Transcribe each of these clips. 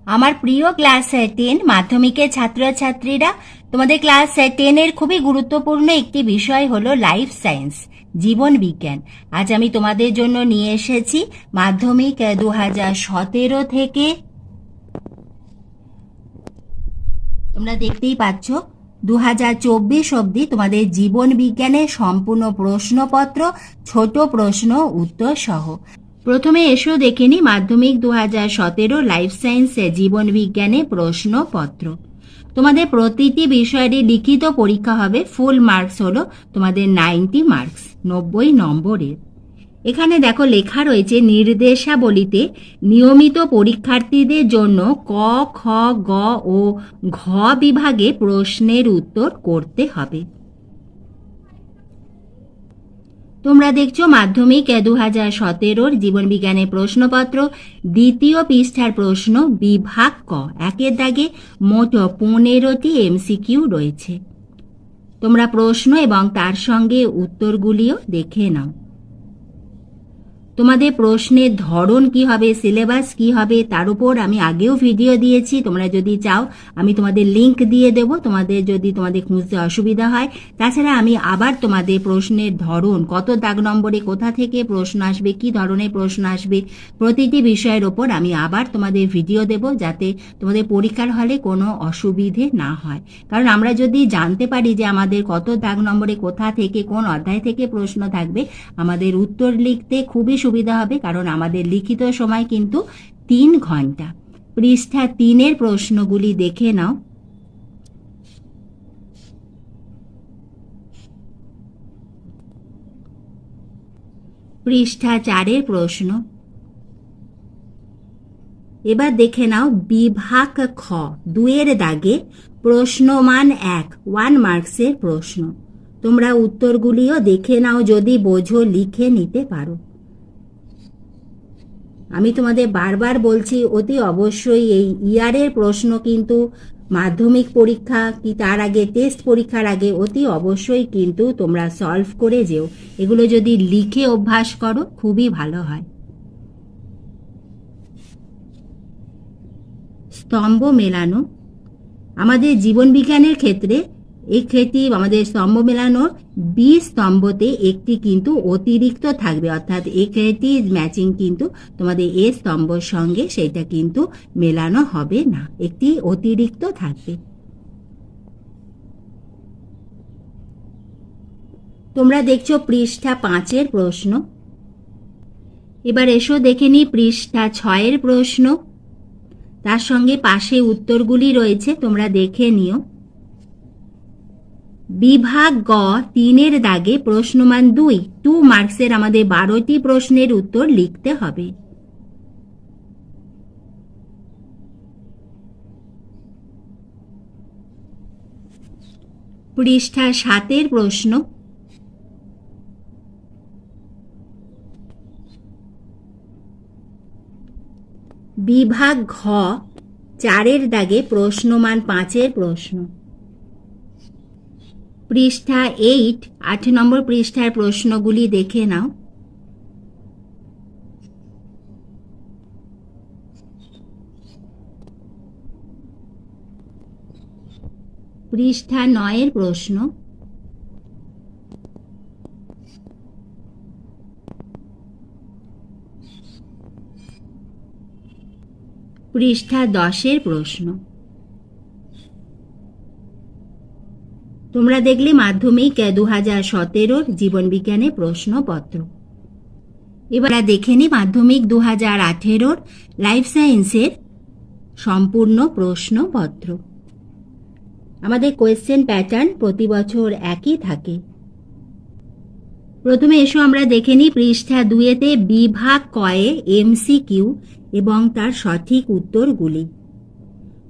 আমার প্রিয় ক্লাস 10 মাধ্যমিকের ছাত্রছাত্রীরা, তোমাদের ক্লাস 10 এর খুবই গুরুত্বপূর্ণ একটি বিষয় হলো লাইফ সায়েন্স, জীবন বিজ্ঞান। আজ আমি তোমাদের জন্য নিয়ে এসেছি মাধ্যমিক 2017 থেকে, তোমরা দেখতেই পাচ্ছ 2024 অবধি তোমাদের জীবন বিজ্ঞানের সম্পূর্ণ প্রশ্নপত্র, ছোট প্রশ্ন উত্তর সহ। প্রথমে এসো দেখে নি মাধ্যমিক 2017 লাইফ সায়েন্স জীবন বিজ্ঞানে প্রশ্নপত্র। তোমাদের প্রতিটি বিষয়েরই লিখিত পরীক্ষা হবে। ফুল মার্কস হলো তোমাদের 90 মার্কস, 90 নম্বরের। এখানে দেখো লেখা রয়েছে নির্দেশাবলীতে নিয়মিত পরীক্ষার্থীদের জন্য ক, খ, গ ও ঘ বিভাগে প্রশ্নের উত্তর করতে হবে। তোমরা দেখছো মাধ্যমিক 2017 জীবন বিজ্ঞানের প্রশ্নপত্র, দ্বিতীয় পৃষ্ঠার প্রশ্ন বিভাগ ক, একের দাগে মোট 15টি এমসিকিউ রয়েছে। তোমরা প্রশ্ন এবং তার সঙ্গে উত্তরগুলিও দেখে নাও। তোমাদের প্রশ্নের ধরন কি হবে, সিলেবাস কি হবে, তার উপর আমি আগেও ভিডিও দিয়েছি। তোমরা যদি চাও আমি তোমাদের লিংক দিয়ে দেব, তোমাদের খুঁজতে অসুবিধা হয়। তাছাড়া আমি আবার তোমাদের প্রশ্নের ধরন, কত দাগ নম্বরে কোথা থেকে প্রশ্ন আসবে, কি ধরনের প্রশ্ন আসবে, প্রতিটি বিষয়ের ওপর আমি আবার তোমাদের ভিডিও দেব, যাতে তোমাদের পরীক্ষার হলে কোনো অসুবিধে না হয়। কারণ আমরা যদি জানতে পারি যে আমাদের কত দাগ নম্বরে কোথা থেকে কোন অধ্যায় থেকে প্রশ্ন থাকবে, আমাদের উত্তর লিখতে খুবই সুবিধা হবে। কারণ আমাদের লিখিত সময় কিন্তু 3 ঘন্টা। পৃষ্ঠা 3-এর প্রশ্নগুলি দেখে নাও। পৃষ্ঠা 4-এর প্রশ্ন। এবার দেখে নাও বিভাগ খ, 2-এর দাগে প্রশ্নমান 1 মার্কসের প্রশ্ন। তোমরা উত্তরগুলিও দেখে নাও, যদি বোঝো লিখে নিতে পারো। আমি তোমাদের বারবার বলছি, অতি অবশ্যই এই ইয়ারের প্রশ্ন কিন্তু মাধ্যমিক পরীক্ষা কি তার আগে টেস্ট পরীক্ষার আগে অতি অবশ্যই কিন্তু তোমরা সলভ করে যেও। এগুলো যদি লিখে অভ্যাস করো খুবই ভালো হয়। স্তম্ভ মেলানো আমাদের জীবন বিজ্ঞানের ক্ষেত্রে আমাদের স্তম্ভ মেলানোর 20 স্তম্ভতে একটি কিন্তু অতিরিক্ত থাকবে, অর্থাৎ একটি ম্যাচিং কিন্তু তোমাদের এ স্তম্ভর সঙ্গে সেটা কিন্তু মেলানো হবে না, একটি অতিরিক্ত থাকবে। তোমরা দেখছো পৃষ্ঠা 5-এর প্রশ্ন। এবার এসো দেখে নি পৃষ্ঠা 6-এর প্রশ্ন, তার সঙ্গে পাশে উত্তরগুলি রয়েছে, তোমরা দেখে নিও। বিভাগ গ, 3-এর দাগে প্রশ্নমান 2 মার্কসের আমাদের 12টি প্রশ্নের উত্তর লিখতে হবে। পৃষ্ঠা 7-এর প্রশ্ন। বিভাগ ঘ, 4-এর দাগে প্রশ্নমান 5-এর প্রশ্ন। পৃষ্ঠা 8 নম্বর পৃষ্ঠার প্রশ্নগুলি দেখে নাও। পৃষ্ঠা 9-এর প্রশ্ন। পৃষ্ঠা 10-এর প্রশ্ন। তোমরা দেখলে মাধ্যমিক 2017 জীবন বিজ্ঞানের প্রশ্নপত্র। এবার দেখে নি মাধ্যমিক 2018 লাইফ সায়েন্সের সম্পূর্ণ প্রশ্নপত্র। আমাদের কোয়েশ্চেন প্যাটার্ন প্রতি বছর একই থাকে। প্রথমে এসো আমরা দেখে নি পৃষ্ঠা 2-তে বিভাগ কয়ে এমসিকিউ এবং তার সঠিক উত্তরগুলি।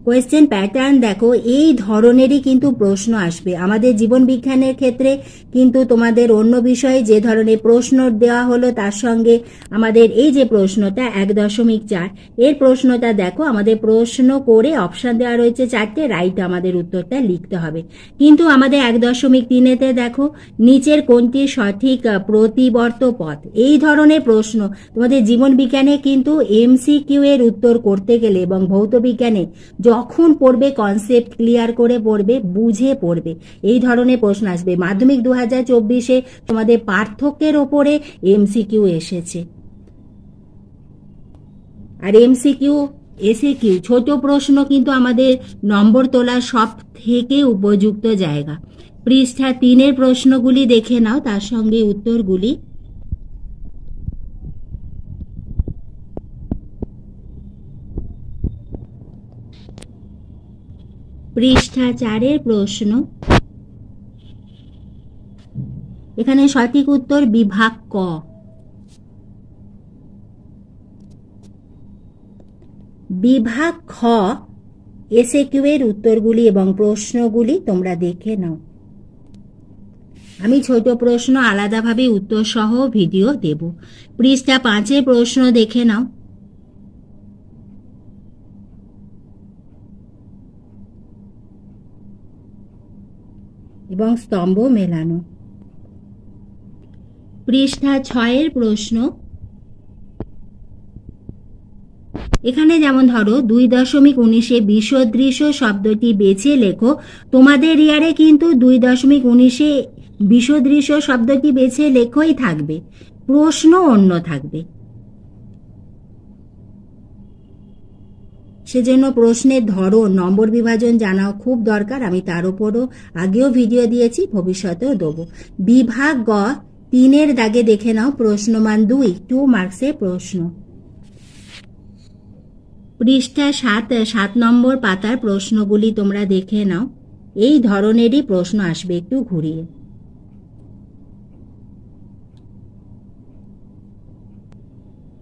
কোয়েশ্চেন প্যাটার্ন দেখো, এই ধরনেরই কিন্তু প্রশ্ন আসবে আমাদের জীবন বিজ্ঞানের ক্ষেত্রে। কিন্তু তোমাদের অন্য বিষয়ে যে ধরনের প্রশ্ন দেওয়া হলো তার সঙ্গে আমাদের এই যে প্রশ্নটা 1.4 এর প্রশ্নটা দেখো, আমাদের প্রশ্ন করে অপশন দেওয়া রয়েছে 4টে, রাইট আমাদের উত্তরটা লিখতে হবে। কিন্তু আমাদের 1.3-তে দেখো নিচের কোনটি সঠিক প্রতিবর্ত পথ, এই ধরনের প্রশ্ন তোমাদের জীবন বিজ্ঞানে কিন্তু MCQ এর উত্তর করতে গেলে এবং ভৌত বিজ্ঞানে যখন পড়বে কনসেপ্ট ক্লিয়ার করে পড়বে, বুঝে পড়বে, এই ধরনের প্রশ্ন আসবে। মাধ্যমিক 2024-এ তোমাদের পার্থক্যের ওপরে MCQ এসেছে। আর MCQ SAQ ছোট প্রশ্ন কিন্তু আমাদের নম্বর তোলার সব থেকে উপযুক্ত জায়গা। পৃষ্ঠা 3-এর প্রশ্নগুলি দেখে নাও, তার সঙ্গে উত্তরগুলি। পৃষ্ঠা 4-এর প্রশ্ন, এখানে সঠিক উত্তর বিভাগ ক। বিভাগ খ SAQ এর উত্তরগুলি এবং প্রশ্নগুলি তোমরা দেখে নাও। আমি ছোট প্রশ্ন আলাদাভাবে উত্তর সহ ভিডিও দেব। পৃষ্ঠা 5-এর প্রশ্ন দেখে নাও। এবং স্তম্ভ মেলানো। পৃষ্ঠা 6-এর প্রশ্ন, এখানে যেমন ধরো 2.19-এ বিসদৃশ শব্দটি বেছে লেখো। তোমাদের ইয়ারে কিন্তু 2.19-এ বিসদৃশ শব্দটি বেছে লেখোই থাকবে, প্রশ্ন অন্য থাকবে। সেজন্য প্রশ্নের ধরন, নম্বর বিভাজন জানাও খুব দরকার। আমি তার উপরও আগেও ভিডিও দিয়েছি, ভবিষ্যতেও দেবো। বিভাগ গ 3-এর দাগে দেখে নাও প্রশ্নমান 2 মার্কসের প্রশ্ন। পৃষ্ঠা 7 নম্বর পাতার প্রশ্নগুলি তোমরা দেখে নাও, এই ধরনেরই প্রশ্ন আসবে, একটু ঘুরিয়ে।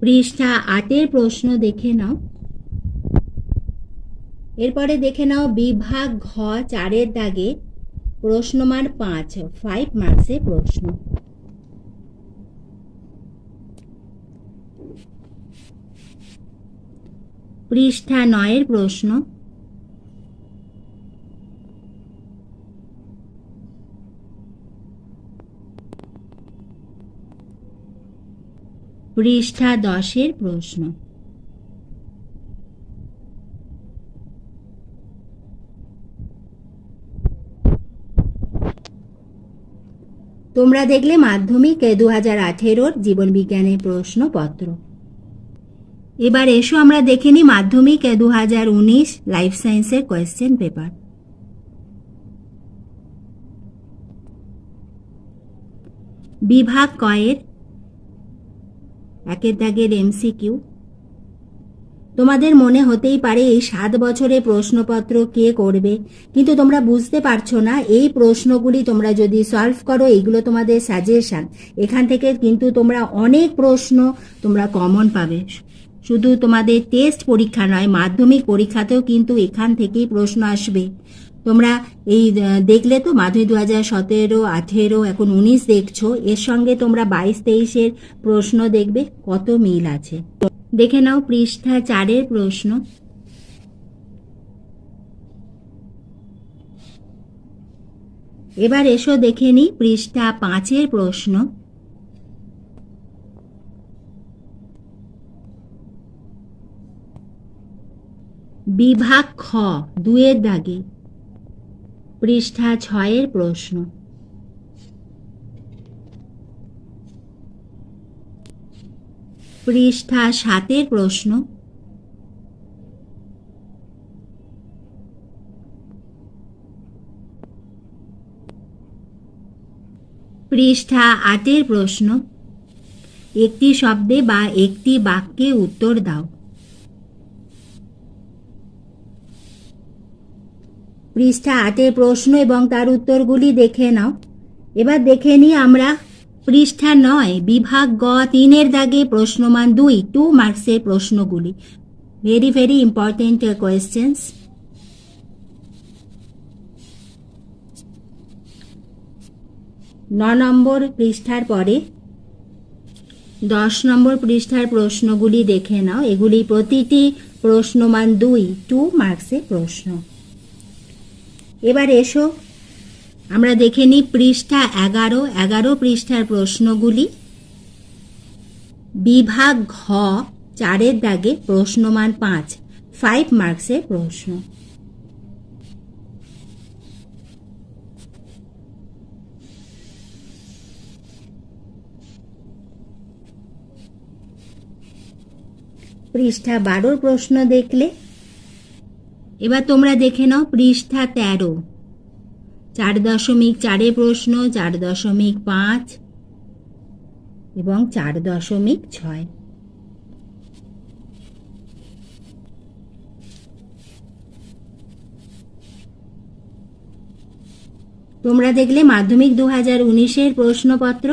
পৃষ্ঠা 8-এর প্রশ্ন দেখে নাও। এরপরে দেখে নাও বিভাগ ঘ 4-এর দাগে প্রশ্নমান 5 মার্কসের প্রশ্ন। পৃষ্ঠা 9-এর প্রশ্ন, পৃষ্ঠা 10-এর প্রশ্ন। তোমরা দেখলে মাধ্যমিক 2018-র জীবন বিজ্ঞানের প্রশ্নপত্র। এবার এসো আমরা দেখে নিই মাধ্যমিক 2019 লাইফ সায়েন্সের কোয়েশ্চেন পেপার। বিভাগ কয়ের 1-এর দাগের MCQ। তোমাদের মনে হতেই পারে এই 7 বছরে প্রশ্নপত্র কে করবে, কিন্তু তোমরা বুঝতে পারছো না এই প্রশ্নগুলি তোমরা যদি সলভ করো, এইগুলো তোমাদের সাজেশন, এখান থেকে কিন্তু তোমরা অনেক প্রশ্ন তোমরা কমন পাবে। শুধু তোমাদের টেস্ট পরীক্ষা নয়, মাধ্যমিক পরীক্ষাতেও কিন্তু এখান থেকেই প্রশ্ন আসবে। তোমরা এই দেখলে তো মাধ্যমিক 2017, 18, এখন 19 দেখছো, এর সঙ্গে তোমরা 22-23-এর প্রশ্ন দেখবে কত মিল আছে। দেখে নাও পৃষ্ঠা 4-এর প্রশ্ন। এবার এসো দেখে নিই পৃষ্ঠা 5-এর প্রশ্ন। বিভাগ খ 2-এর দাগে পৃষ্ঠা 6-এর প্রশ্ন। পৃষ্ঠা 7-এর প্রশ্ন। পৃষ্ঠা 8-এর প্রশ্ন, একটি শব্দে বা একটি বাক্যে উত্তর দাও। পৃষ্ঠা 8-এর প্রশ্ন এবং তার উত্তরগুলি দেখে নাও। এবার দেখে নিই আমরা পৃষ্ঠা 9 বিভাগ গ 3-এর দাগে প্রশ্নমান 2 মার্কসের প্রশ্নগুলি। Very very important questions. নম্বর পৃষ্ঠার পরে 10 নম্বর পৃষ্ঠার প্রশ্নগুলি দেখে নাও। এগুলি প্রতিটি প্রশ্নমান 2 মার্কসের প্রশ্ন। এবার এসো আমরা দেখে নিই পৃষ্ঠা 11 পৃষ্ঠার প্রশ্নগুলি। বিভাগ ঘ 4 দাগে প্রশ্নমান 5 মার্কসের প্রশ্ন। পৃষ্ঠা 12 প্রশ্ন দেখলে। এবার তোমরা দেখে নাও পৃষ্ঠা 13 4.4 প্রশ্ন, 4.5 এবং 4.6। তোমরা দেখলে মাধ্যমিক 2019-এর প্রশ্নপত্র।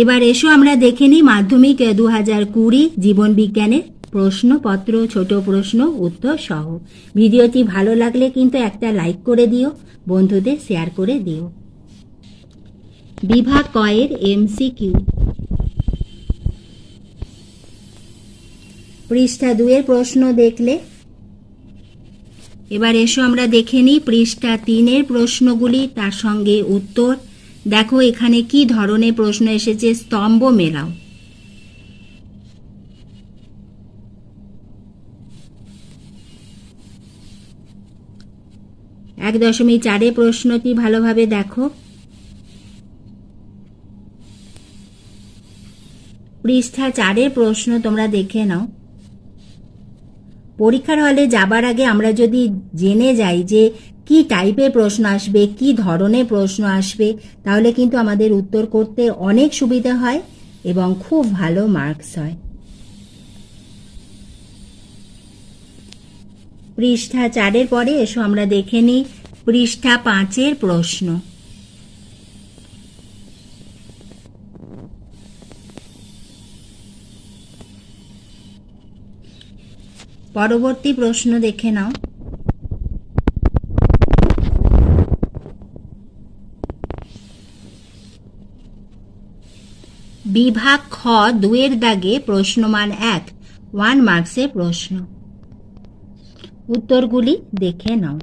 এবার এসো আমরা দেখে নিই মাধ্যমিক 2020 জীবন বিজ্ঞানের প্রশ্নপত্র, ছোট প্রশ্ন উত্তর সহ। ভিডিওটি ভালো লাগলে কিন্তু একটা লাইক করে দিও, বন্ধুদের শেয়ার করে দিও। বিভাগ ক এর MCQ। পৃষ্ঠা 2 এর প্রশ্ন দেখলে। এবার এসো আমরা দেখে নিই পৃষ্ঠা 3 এর প্রশ্নগুলি, তার সঙ্গে উত্তর। দেখো এখানে কি ধরনের প্রশ্ন এসেছে, স্তম্ভ মেলাও। এক 1.4 প্রশ্নটি ভালোভাবে দেখো। পৃষ্ঠা 4 এর প্রশ্ন তোমরা দেখে নাও। পরীক্ষার হলে যাবার আগে আমরা যদি জেনে যাই যে কি টাইপের প্রশ্ন আসবে, কি ধরনের প্রশ্ন আসবে, তাহলে কিন্তু আমাদের উত্তর করতে অনেক সুবিধা হয় এবং খুব ভালো মার্কস হয়। পৃষ্ঠা 4 এর পরে এসো আমরা দেখে নিই পৃষ্ঠা 5 এর প্রশ্ন। পরবর্তী প্রশ্ন দেখে নাও। বিভাগ খ 2 এর দাগে প্রশ্নমান 1 মার্কসের প্রশ্ন। উত্তরগুলি দেখে নাও।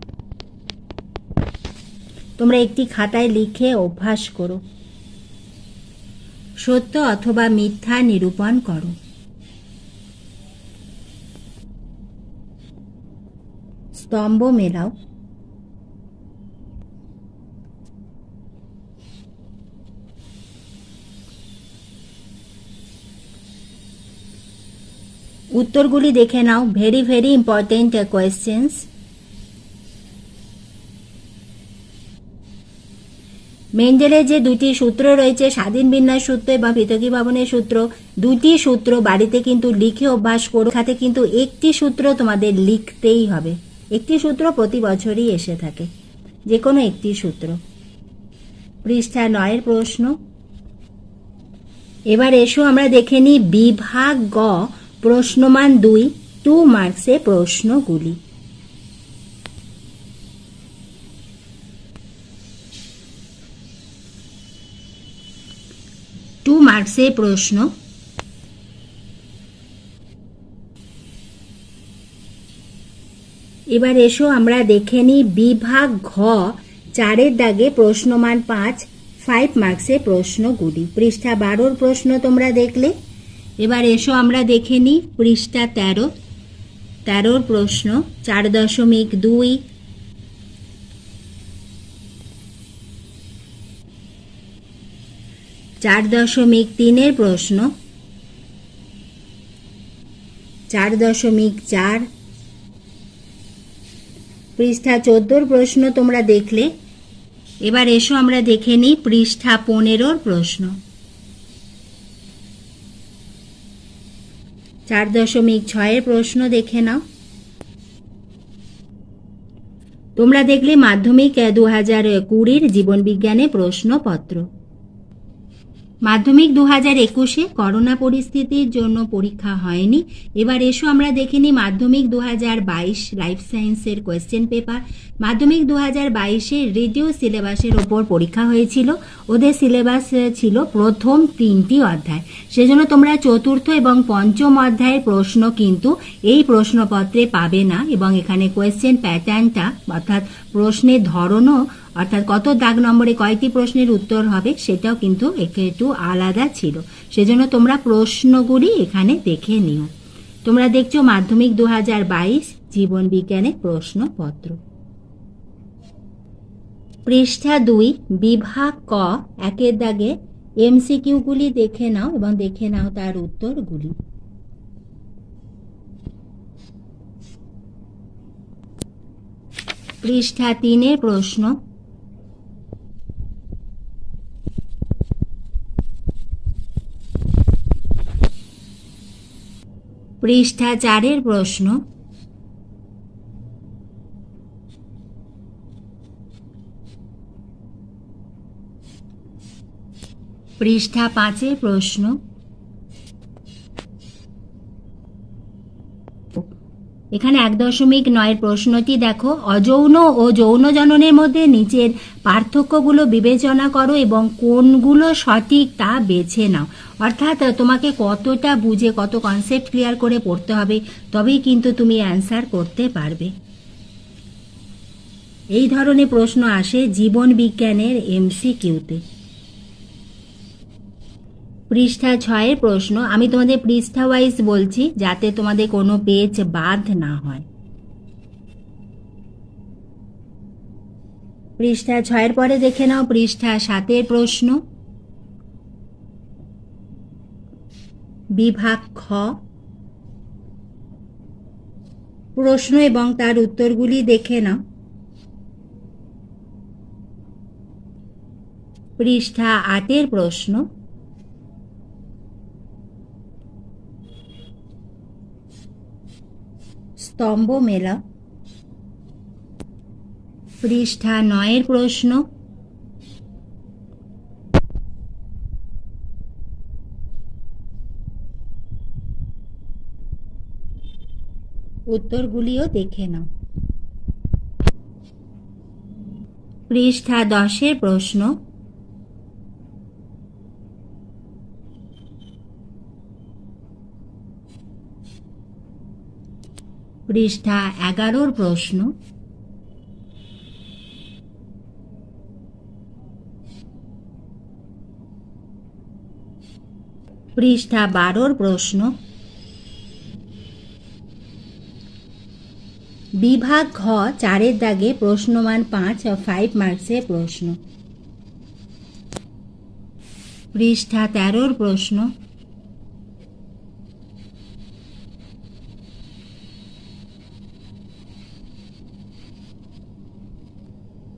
তোমরা একটি খাতায় লিখে অভ্যাস করো। সত্য অথবা মিথ্যা নিরূপণ করো। স্তম্ভ মেলাও। উত্তরগুলি দেখে নাও। Very very important questions. মেন্ডেলের যে 2টি সূত্র রয়েছে, স্বাধীন বিন্যাস সূত্র এবং পৃথকী ভবনের সূত্র, 2টি সূত্র বাড়িতে কিন্তু লিখে অভ্যাস করো। খাতে কিন্তু একটি সূত্র তোমাদের লিখতেই হবে। একটি সূত্র প্রতি বছরই এসে থাকে, যে কোনো একটি সূত্র। পৃষ্ঠা 9 এর প্রশ্ন। এবার এসো আমরা দেখে নিই বিভাগ গ প্রশ্নমান 2 মার্কসের প্রশ্নগুলি। মার্কসের প্রশ্ন। এবার এসো আমরা দেখে নিই বিভাগ ঘ 4 এর দাগে প্রশ্নমান 5 মার্কসের প্রশ্নগুলি। পৃষ্ঠা 12 প্রশ্ন তোমরা দেখলে। এবার এসো আমরা দেখে নিই পৃষ্ঠা 13 প্রশ্ন 4.2, 4.3 প্রশ্ন, 4.4, পৃষ্ঠা 14 প্রশ্ন তোমরা দেখলে। এবার এসো আমরা দেখে নিই পৃষ্ঠা 15 প্রশ্ন। 4.6 প্রশ্ন দেখে নাও। তোমরা দেখলে মাধ্যমিক 2020 জীবন বিজ্ঞানে প্রশ্নপত্র। মাধ্যমিক 2021-এ করোনা পরিস্থিতির জন্য পরীক্ষা হয়নি। এবার এসো আমরা দেখে নিই মাধ্যমিক 2022 লাইফ সায়েন্সের কোয়েশ্চেন পেপার। মাধ্যমিক 2022-এ রেডিও সিলেবাসের ওপর পরীক্ষা হয়েছিল। ওদের সিলেবাস ছিল প্রথম 3টি অধ্যায়, সেজন্য তোমরা চতুর্থ এবং পঞ্চম অধ্যায়ের প্রশ্ন কিন্তু এই প্রশ্নপত্রে পাবে না, এবং এখানে কোয়েশ্চেন প্যাটার্নটা অর্থাৎ প্রশ্নের ধরনও অর্থাৎ কত দাগ নম্বরে কয়টি প্রশ্নের উত্তর হবে সেটাও কিন্তু একটু আলাদা ছিল। সেজন্য তোমরা প্রশ্নগুলি এখানে দেখে নিও। তোমরা দেখছো মাধ্যমিক 2022 জীবন বিজ্ঞানের প্রশ্নপত্র। পৃষ্ঠা 2 বিভাগ ক 1-এর দাগে এমসিকিউগুলি দেখে নাও এবং দেখে নাও তার উত্তরগুলি। পৃষ্ঠা 3-এর প্রশ্ন। পৃষ্ঠা 4-এর প্রশ্ন। পৃষ্ঠা 5-এর প্রশ্ন। এখানে 1.9-এর প্রশ্নটি দেখো, অযৌন ও যৌন জননের মধ্যে নিচের পার্থক্যগুলো বিবেচনা করো এবং কোনগুলো সঠিক তা বেছে নাও। অর্থাৎ তোমাকে কতটা বুঝে কত কনসেপ্ট ক্লিয়ার করে পড়তে হবে, তবেই কিন্তু তুমি অ্যান্সার করতে পারবে। এই ধরনের প্রশ্ন আসে জীবন বিজ্ঞানের এমসিকিউতে। পৃষ্ঠা 6-এর প্রশ্ন। আমি তোমাদের পৃষ্ঠা ওয়াইজ বলছি যাতে তোমাদের কোনো পেজ বাদ না হয়। পৃষ্ঠা 6-এর পরে দেখে নাও পৃষ্ঠা 7-এর প্রশ্ন। বিভাগ খ প্রশ্ন এবং তার উত্তরগুলি দেখে নাও। পৃষ্ঠা 8-এর প্রশ্ন। স্তম্ভ মেলা। পৃষ্ঠা 9-এর প্রশ্ন। উত্তরগুলিও দেখে নাও। পৃষ্ঠা 10-এর প্রশ্ন। পৃষ্ঠা 11-র প্রশ্ন। পৃষ্ঠা 12-র প্রশ্ন। বিভাগ ঘ 4-এর দাগে প্রশ্নমান 5 মার্কসের প্রশ্ন। পৃষ্ঠা 13-র প্রশ্ন।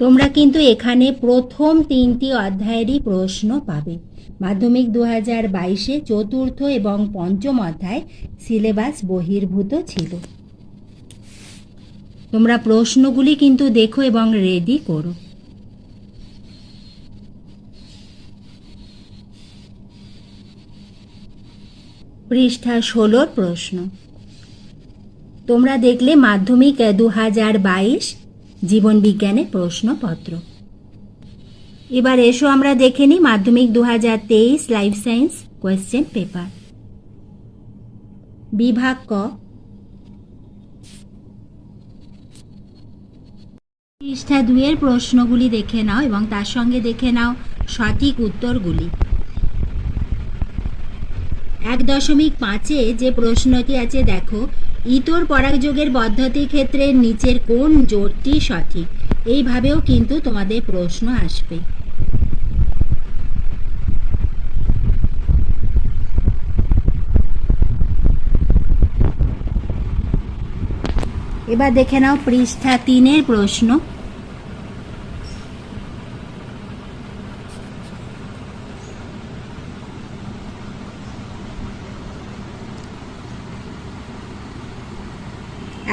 তোমরা কিন্তু এখানে প্রথম 3টি অধ্যায়েরই প্রশ্ন পাবে। মাধ্যমিক 2022-এ চতুর্থ এবং পঞ্চম অধ্যায় সিলেবাস বহির্ভূত ছিল। তোমরা প্রশ্নগুলি কিন্তু দেখো এবং রেডি করো। পৃষ্ঠা 16-র প্রশ্ন। তোমরা দেখলে মাধ্যমিক 2022 জীবন বিজ্ঞানের প্রশ্নপত্র। এবার এসো আমরা দেখে নিই মাধ্যমিক 2023 লাইফ সায়েন্স কোয়েশ্চেন পেপার। বিভাগ ক পৃষ্ঠা 2-এর প্রশ্নগুলি দেখে নাও এবং তার সঙ্গে দেখে নাও সঠিক উত্তরগুলি। 1.5-এ যে প্রশ্নটি আছে দেখো, ইতর পরাগযোগের পদ্ধতির ক্ষেত্রে নিচের কোন জোটটি সঠিক? এইভাবেও কিন্তু তোমাদের প্রশ্ন আসবে। এবার দেখে নাও পৃষ্ঠা 3-এর প্রশ্ন।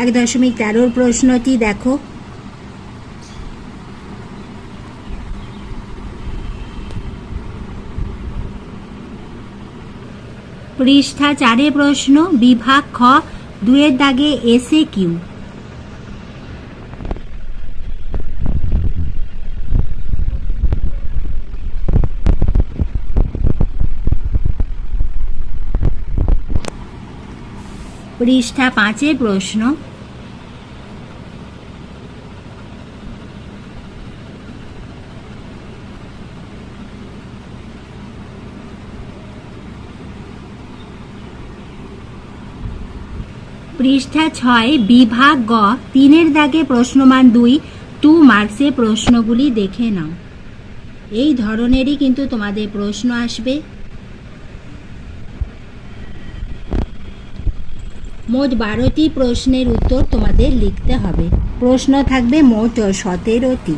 এক 1.13-র প্রশ্নটি দেখো, পৃষ্ঠা 4 প্রশ্ন বিভাগ খ 2 দাগে এসে কিউ। পৃষ্ঠা 5 প্রশ্ন পৃষ্ঠা 6 বিভাগ গ 3 দাগে প্রশ্নমান 2 মার্কসে প্রশ্নগুলি দেখে নাও। এই ধরনেরই কিন্তু তোমাদের প্রশ্ন আসবে। মোট 12টি প্রশ্নের উত্তর তোমাদের লিখতে হবে। প্রশ্ন থাকবে মোট 17টি।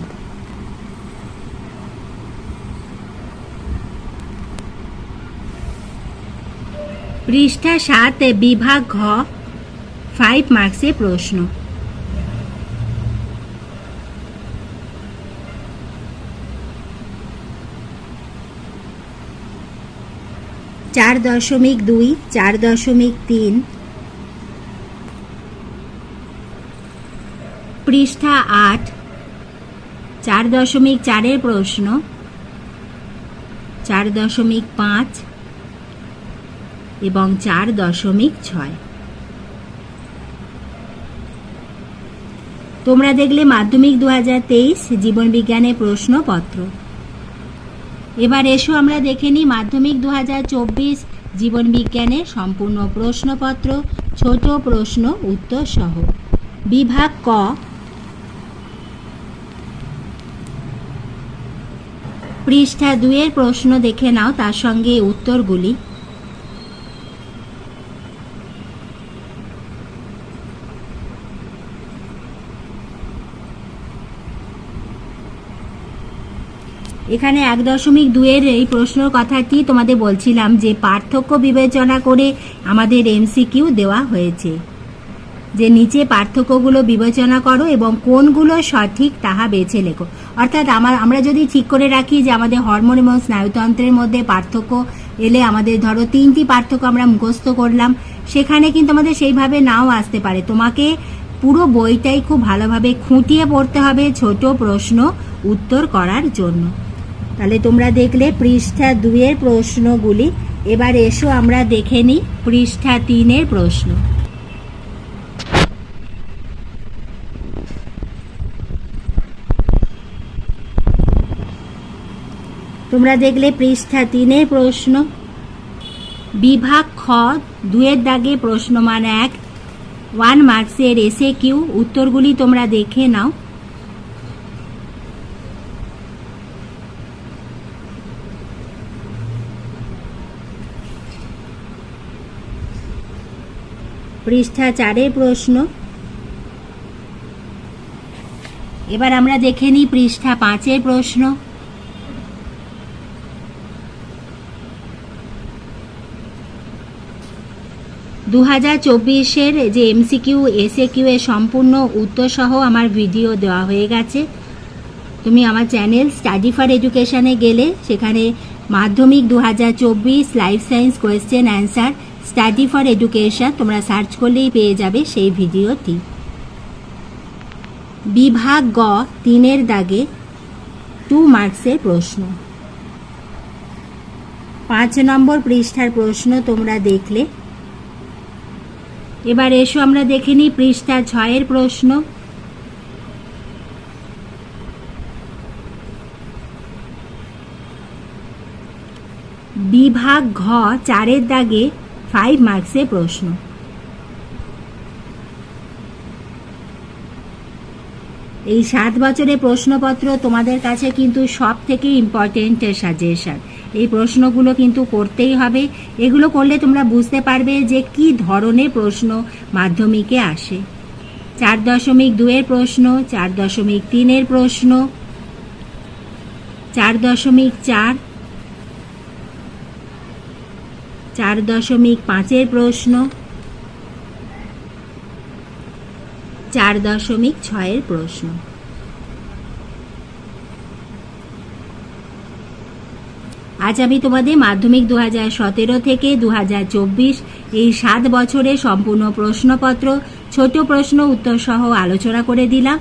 পৃষ্ঠা 7 বিভাগ ঘ 5 মার্কসে প্রশ্ন। চার 4.2 4.3। পৃষ্ঠা 8 4.4 প্রশ্ন 4.5 এবং 4.6। তোমরা দেখলে মাধ্যমিক 2023 জীবন বিজ্ঞানের প্রশ্নপত্র। এবার এসো আমরা দেখে নিই মাধ্যমিক 2024 জীবন বিজ্ঞানের সম্পূর্ণ প্রশ্নপত্র ছোট প্রশ্ন উত্তর সহ। বিভাগ ক পৃষ্ঠা 2 প্রশ্ন দেখে নাও, তার সঙ্গে উত্তরগুলি। এখানে 1.2 এই প্রশ্নের কথাটি তোমাদের বলছিলাম যে পার্থক্য বিবেচনা করে আমাদের এমসিকিউ দেওয়া হয়েছে, যে নিচে পার্থক্যগুলো বিবেচনা করো এবং কোনগুলো সঠিক তাহা বেছে লেখো। অর্থাৎ আমরা যদি ঠিক করে রাখি যে আমাদের হরমোন এবং স্নায়ুতন্ত্রের মধ্যে পার্থক্য এলে আমাদের ধরো 3টি পার্থক্য আমরা মুখস্থ করলাম, সেখানে কিন্তু আমাদের সেইভাবে নাও আসতে পারে। তোমাকে পুরো বইটাই খুব ভালোভাবে খুঁটিয়ে পড়তে হবে ছোট প্রশ্ন উত্তর করার জন্য। তাহলে তোমরা দেখলে পৃষ্ঠা 2 প্রশ্নগুলি। এবার এসো আমরা দেখে নিই পৃষ্ঠা 3 প্রশ্ন। তোমরা দেখলে পৃষ্ঠা 3 প্রশ্ন বিভাগ খ 2 দাগে প্রশ্নমান 1 মার্কসের এসে কিউ। উত্তরগুলি তোমরা দেখে নাও। পৃষ্ঠা 4 প্রশ্ন। এবার আমরা দেখে নিই পৃষ্ঠা 5 প্রশ্ন। দু 2024 যে এমসিকিউ এসএকিউ এর সম্পূর্ণ উত্তর সহ আমার ভিডিও দেওয়া হয়ে গেছে। তুমি আমার চ্যানেল স্টাডি ফর এডুকেশনে গেলে সেখানে মাধ্যমিক 2024 life science question answer study for education তোমরা সার্চ করলেই পেয়ে যাবে সেই ভিডিওটি। বিভাগ গ 3 দাগে 2 মার্কসের প্রশ্ন। 5 নম্বর পৃষ্ঠার প্রশ্ন তোমরা দেখলে। এবার এসো আমরা দেখে নিই পৃষ্ঠা 6 প্রশ্ন। বিভাগ ঘ 4 দাগে 5 মার্কসের প্রশ্ন। এই 7 বছরের প্রশ্নপত্র তোমাদের কাছে কিন্তু সব থেকে ইম্পর্টেন্ট সাজেশন। এই প্রশ্নগুলো কিন্তু করতেই হবে। এগুলো করলে তোমরা বুঝতে পারবে যে কি ধরনের প্রশ্ন মাধ্যমিকে আসে। 4.2 প্রশ্ন, 4.3 প্রশ্ন, 4.4, 4.5 প্রশ্ন, 4.6 প্রশ্ন। আজ আমি তোমাদের মাধ্যমিক 2017 থেকে 2024 এই 7 বছরের সম্পূর্ণ প্রশ্নপত্র ছোট প্রশ্ন উত্তর সহ আলোচনা করে দিলাম।